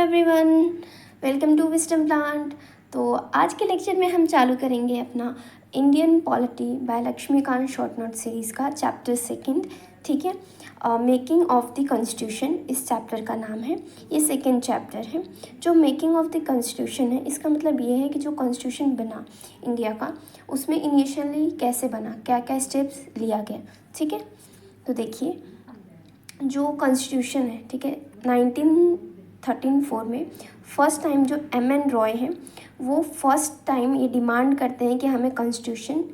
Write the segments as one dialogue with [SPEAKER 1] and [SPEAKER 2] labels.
[SPEAKER 1] Everyone, welcome to wisdom plant. तो आज के लेक्चर में हम चालू करेंगे अपना Indian polity by Laxmikanth short note series का चैप्टर सेकंड। ठीक है, मेकिंग ऑफ द कॉन्स्टिट्यूशन इस चैप्टर का नाम है। ये सेकंड चैप्टर है। जो मेकिंग ऑफ द कॉन्स्टिट्यूशन है, इसका मतलब ये है कि जो कॉन्स्टिट्यूशन बना इंडिया का, उसमें इनिशियली कैसे बना, क्या क्या स्टेप्स लिया गया। ठीक है, तो देखिए जो कॉन्स्टिट्यूशन है, ठीक है, 1913 में फर्स्ट टाइम जो एम.एन. रॉय हैं, वो फर्स्ट टाइम ये डिमांड करते हैं कि हमें कॉन्स्टिट्यूशन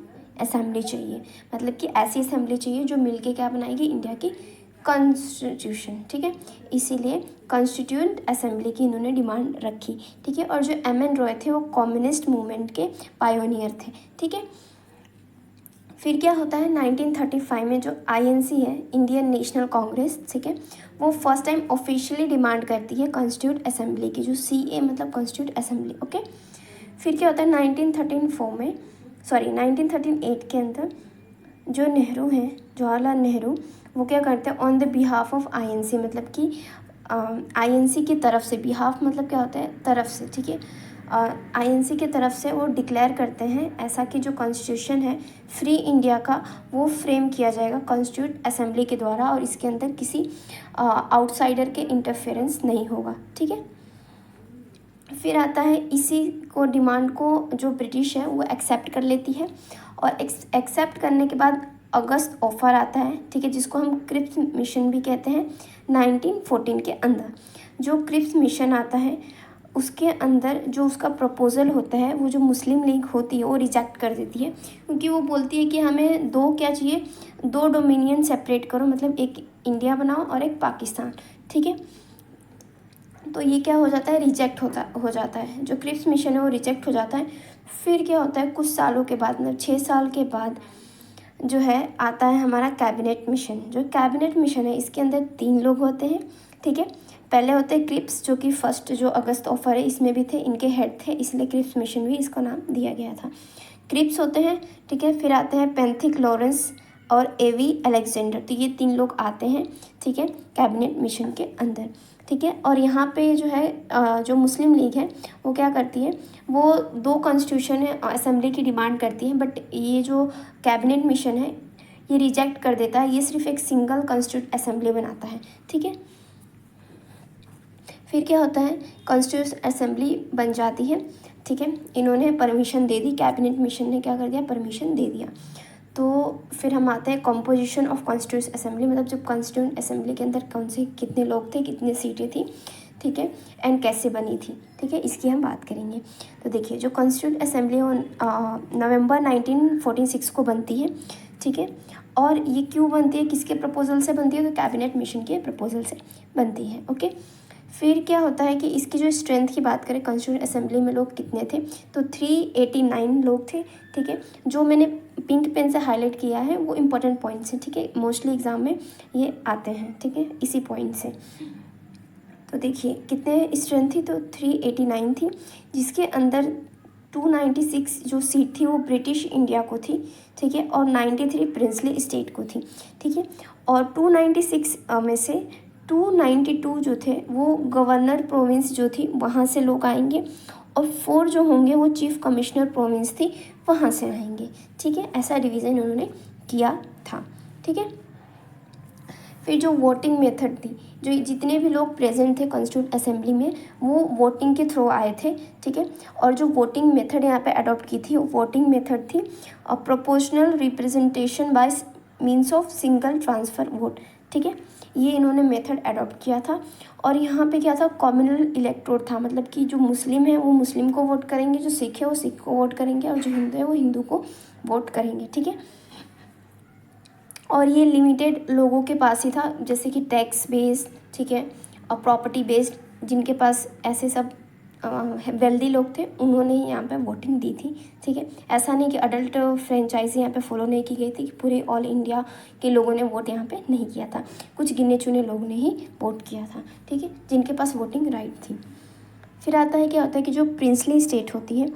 [SPEAKER 1] असेंबली चाहिए। मतलब कि ऐसी असेंबली चाहिए जो मिलके क्या बनाएगी, इंडिया की कॉन्स्टिट्यूशन। ठीक है, इसीलिए कॉन्स्टिट्यूंट असेंबली की इन्होंने डिमांड रखी। ठीक है, और जो एम.एन. रॉय थे वो कम्युनिस्ट मूवमेंट के पायोनियर थे। ठीक है, फिर क्या होता है 1935 में जो आईएनसी है, इंडियन नेशनल कांग्रेस, ठीक है, वो फर्स्ट टाइम ऑफिशियली डिमांड करती है कॉन्स्टिट्यूट असेंबली की, जो सीए मतलब कॉन्स्टिट्यूट असेंबली। ओके, फिर क्या होता है 1938 के अंदर जो नेहरू हैं, जवाहरलाल नेहरू, वो क्या करते हैं on the behalf of INC, मतलब कि आईएनसी की तरफ से, बिहाफ मतलब क्या होता है, तरफ से। ठीक है, आईएनसी की तरफ से वो डिक्लेयर करते हैं ऐसा कि जो कॉन्स्टिट्यूशन है फ्री इंडिया का, वो फ्रेम किया जाएगा कॉन्स्टिट्यूट असेंबली के द्वारा, और इसके अंदर किसी आउटसाइडर के इंटरफेरेंस नहीं होगा। ठीक है, फिर आता है इसी को डिमांड को जो ब्रिटिश है वो एक्सेप्ट कर लेती है, और एक्सेप्ट करने के बाद अगस्त ऑफर आता है, ठीक है, जिसको हम क्रिप्स मिशन भी कहते हैं। 1914 के अंदर जो क्रिप्स मिशन आता है, उसके अंदर जो उसका प्रपोज़ल होता है, वो जो मुस्लिम लीग होती है वो रिजेक्ट कर देती है, क्योंकि वो बोलती है कि हमें दो क्या चाहिए, दो डोमिनियन सेपरेट करो, मतलब एक इंडिया बनाओ और एक पाकिस्तान। ठीक है, तो ये क्या हो जाता है, रिजेक्ट हो जाता है, जो क्रिप्स मिशन है वो रिजेक्ट हो जाता है। फिर क्या होता है, कुछ सालों के बाद, मतलब 6 साल के बाद जो है आता है हमारा कैबिनेट मिशन। जो कैबिनेट मिशन है, इसके अंदर 3 लोग होते हैं। ठीक है, पहले होते हैं क्रिप्स, जो कि फर्स्ट जो अगस्त ऑफर है इसमें भी थे, इनके हेड थे, इसलिए क्रिप्स मिशन भी इसको नाम दिया गया था। क्रिप्स होते हैं। ठीक है, फिर आते हैं पेंथिक लॉरेंस और एवी अलेक्जेंडर, तो ये 3 लोग आते हैं। ठीक है, कैबिनेट मिशन के अंदर। ठीक है, और यहाँ पे जो है जो मुस्लिम लीग है वो क्या करती है, वो 2 कॉन्स्टिट्यूशन असेंबली की डिमांड करती है, बट ये जो कैबिनेट मिशन है ये रिजेक्ट कर देता है, ये सिर्फ एक सिंगल कॉन्स्टिट्यूट असेंबली बनाता है। ठीक है, फिर क्या होता है, कॉन्स्टिट्यूट असेंबली बन जाती है। ठीक है, इन्होंने परमिशन दे दी, कैबिनेट मिशन ने क्या कर दिया, परमिशन दे दिया। तो फिर हम आते हैं कॉम्पोजिशन ऑफ कॉन्स्टिट्यूट असेंबली, मतलब जब कॉन्स्टिट्यूट असेंबली के अंदर कौन से कितने लोग थे, कितनी सीटें थी। ठीक है, एंड कैसे बनी थी। ठीक है, इसकी हम बात करेंगे। तो देखिए जो कॉन्स्टिट्यूट असेंबली नवंबर 1946 को बनती है। ठीक है, और ये क्यों बनती है, किसके प्रपोजल से बनती है, तो कैबिनेट मिशन के प्रपोजल से बनती है। ओके, फिर क्या होता है कि इसकी जो स्ट्रेंथ की बात करें, कॉन्स्टिट्यूट असेंबली में लोग कितने थे, तो 389 लोग थे। ठीक है, जो मैंने पिंक पेन से हाईलाइट किया है वो इम्पोर्टेंट पॉइंट्स हैं। ठीक है, मोस्टली एग्जाम में ये आते हैं। ठीक है, इसी पॉइंट से। तो देखिए कितने स्ट्रेंथ थी, तो 389 थी, जिसके अंदर 296 जो सीट थी वो ब्रिटिश इंडिया को थी। ठीक है, और 93 प्रिंसली स्टेट को थी। ठीक है, और 296 में से 292 जो थे वो गवर्नर प्रोविंस जो थी वहाँ से लोग आएंगे, और 4 जो होंगे वो चीफ कमिश्नर प्रोविंस थी, वहाँ से आएंगे। ठीक है, ऐसा डिवीज़न उन्होंने किया था। ठीक है, फिर जो वोटिंग मेथड थी, जो जितने भी लोग प्रेजेंट थे कॉन्स्टिट्यूट असेंबली में, वो वोटिंग के थ्रू आए थे। ठीक है, और जो वोटिंग मेथड यहाँ पे अडॉप्ट की थी, वो वोटिंग मेथड थी proportional representation bye means of single transfer vote. ठीक है, ये इन्होंने मेथड अडॉप्ट किया था। और यहाँ पे क्या था, कम्युनल इलेक्टोर था, मतलब कि जो मुस्लिम है वो मुस्लिम को वोट करेंगे, जो सिख है वो सिख को वोट करेंगे, और जो हिंदू है वो हिंदू को वोट करेंगे। ठीक है, और ये लिमिटेड लोगों के पास ही था, जैसे कि टैक्स बेस्ड, ठीक है, और प्रॉपर्टी बेस्ड, जिनके पास ऐसे सब वेल्दी लोग थे, उन्होंने ही यहाँ पे वोटिंग दी थी। ठीक है, ऐसा नहीं कि अडल्ट फ्रेंचाइजी यहाँ पे फॉलो नहीं की गई थी, कि पूरे ऑल इंडिया के लोगों ने वोट यहाँ पे नहीं किया था, कुछ गिने चुने लोगों ने ही वोट किया था। ठीक है, जिनके पास वोटिंग राइट थी। फिर आता है क्या होता है कि जो प्रिंसली स्टेट होती है,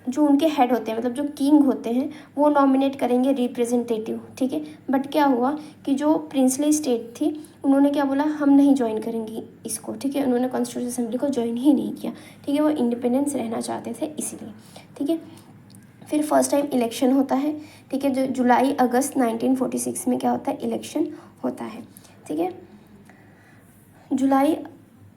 [SPEAKER 1] जो उनके हेड होते हैं, मतलब जो किंग होते हैं, वो नॉमिनेट करेंगे रिप्रेजेंटेटिव, ठीक है। बट क्या हुआ कि जो प्रिंसली स्टेट थी उन्होंने क्या बोला, हम नहीं ज्वाइन करेंगे इसको, ठीक है। उन्होंने कॉन्स्टिट्यूशन असेंबली को ज्वाइन ही नहीं किया, ठीक है। वो इंडिपेंडेंस रहना चाहते थे इसीलिए, ठीक है। फिर फर्स्ट टाइम इलेक्शन होता है, ठीक है। जो जुलाई अगस्त 1946 में क्या होता है, इलेक्शन होता है, ठीक है। जुलाई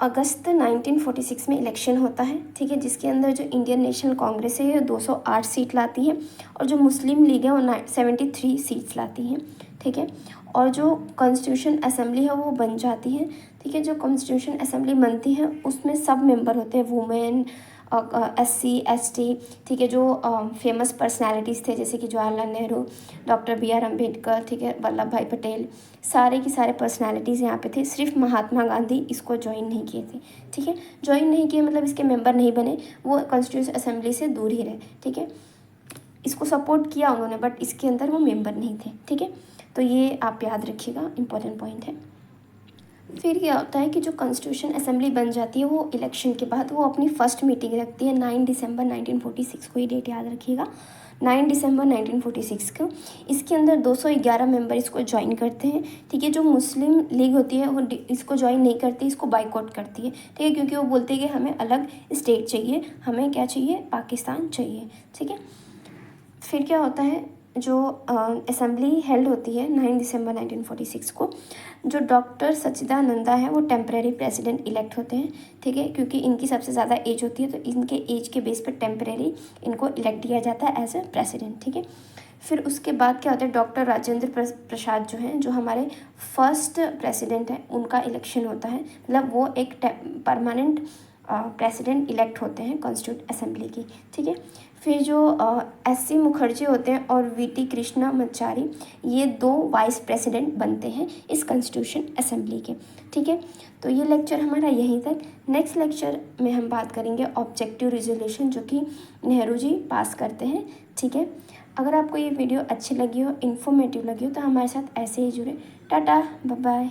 [SPEAKER 1] अगस्त 1946 में इलेक्शन होता है, ठीक है, जिसके अंदर जो इंडियन नेशनल कांग्रेस है ये 208 सीट लाती है और जो मुस्लिम लीग है वो 73 सीट्स लाती है, ठीक है। और जो कॉन्स्टिट्यूशन असेंबली है वो बन जाती है, ठीक है। जो कॉन्स्टिट्यूशन असेंबली बनती है उसमें सब मेंबर होते हैं, वुमेन, SC ST, ठीक है। जो फेमस पर्सनालिटीज़ थे जैसे कि जवाहरलाल नेहरू, डॉक्टर BR अम्बेडकर, ठीक है, वल्लभ भाई पटेल, सारे की सारे पर्सनालिटीज़ यहाँ पे थे। सिर्फ महात्मा गांधी इसको ज्वाइन नहीं किए थे, ठीक है। ज्वाइन नहीं किए मतलब इसके मेंबर नहीं बने, वो कॉन्स्टिट्यूशन असेंबली से दूर ही रहे, ठीक है। इसको सपोर्ट किया उन्होंने बट इसके अंदर वो मेंबर नहीं थे, ठीक है। तो ये आप याद रखिएगा, इंपॉर्टेंट पॉइंट है। फिर क्या होता है कि जो कॉन्स्टिट्यूशन असेंबली बन जाती है वो इलेक्शन के बाद वो अपनी फर्स्ट मीटिंग रखती है 9 दिसंबर 1946 को, ये डेट याद रखिएगा, 9 दिसंबर 1946 को। इसके अंदर 211 मेंबर इसको ज्वाइन करते हैं, ठीक है। जो मुस्लिम लीग होती है वो इसको ज्वाइन नहीं करती, इसको बाइकआउट करती है, ठीक है, क्योंकि वो बोलते हैं कि हमें अलग स्टेट चाहिए, हमें क्या चाहिए, पाकिस्तान चाहिए, ठीक है। फिर क्या होता है, जो असेंबली हेल्ड होती है 9 दिसंबर 1946 को, जो डॉक्टर सच्चिदानंदा है वो टेम्परेरी प्रेसिडेंट इलेक्ट होते हैं, ठीक है, क्योंकि इनकी सबसे ज़्यादा एज होती है तो इनके एज के बेस पर टेम्परेरी इनको इलेक्ट किया जाता है एज ए प्रेसिडेंट, ठीक है। फिर उसके बाद क्या होता है, डॉक्टर राजेंद्र प्रसाद जो हैं, जो हमारे फर्स्ट प्रेसिडेंट हैं, उनका इलेक्शन होता है, मतलब वो एक परमानेंट प्रेसिडेंट इलेक्ट होते हैं कॉन्स्टिट्यूट असेंबली की, ठीक है। फिर जो SC मुखर्जी होते हैं और VT कृष्णामाचारी, ये 2 वाइस प्रेसिडेंट बनते हैं इस कॉन्स्टिट्यूशन असेंबली के, ठीक है। तो ये लेक्चर हमारा यहीं तक। नेक्स्ट लेक्चर में हम बात करेंगे ऑब्जेक्टिव रिजोल्यूशन, जो कि नेहरू जी पास करते हैं, ठीक है। अगर आपको ये वीडियो अच्छी लगी हो, इन्फॉर्मेटिव लगी हो, तो हमारे साथ ऐसे ही जुड़े। Tata, bye bye.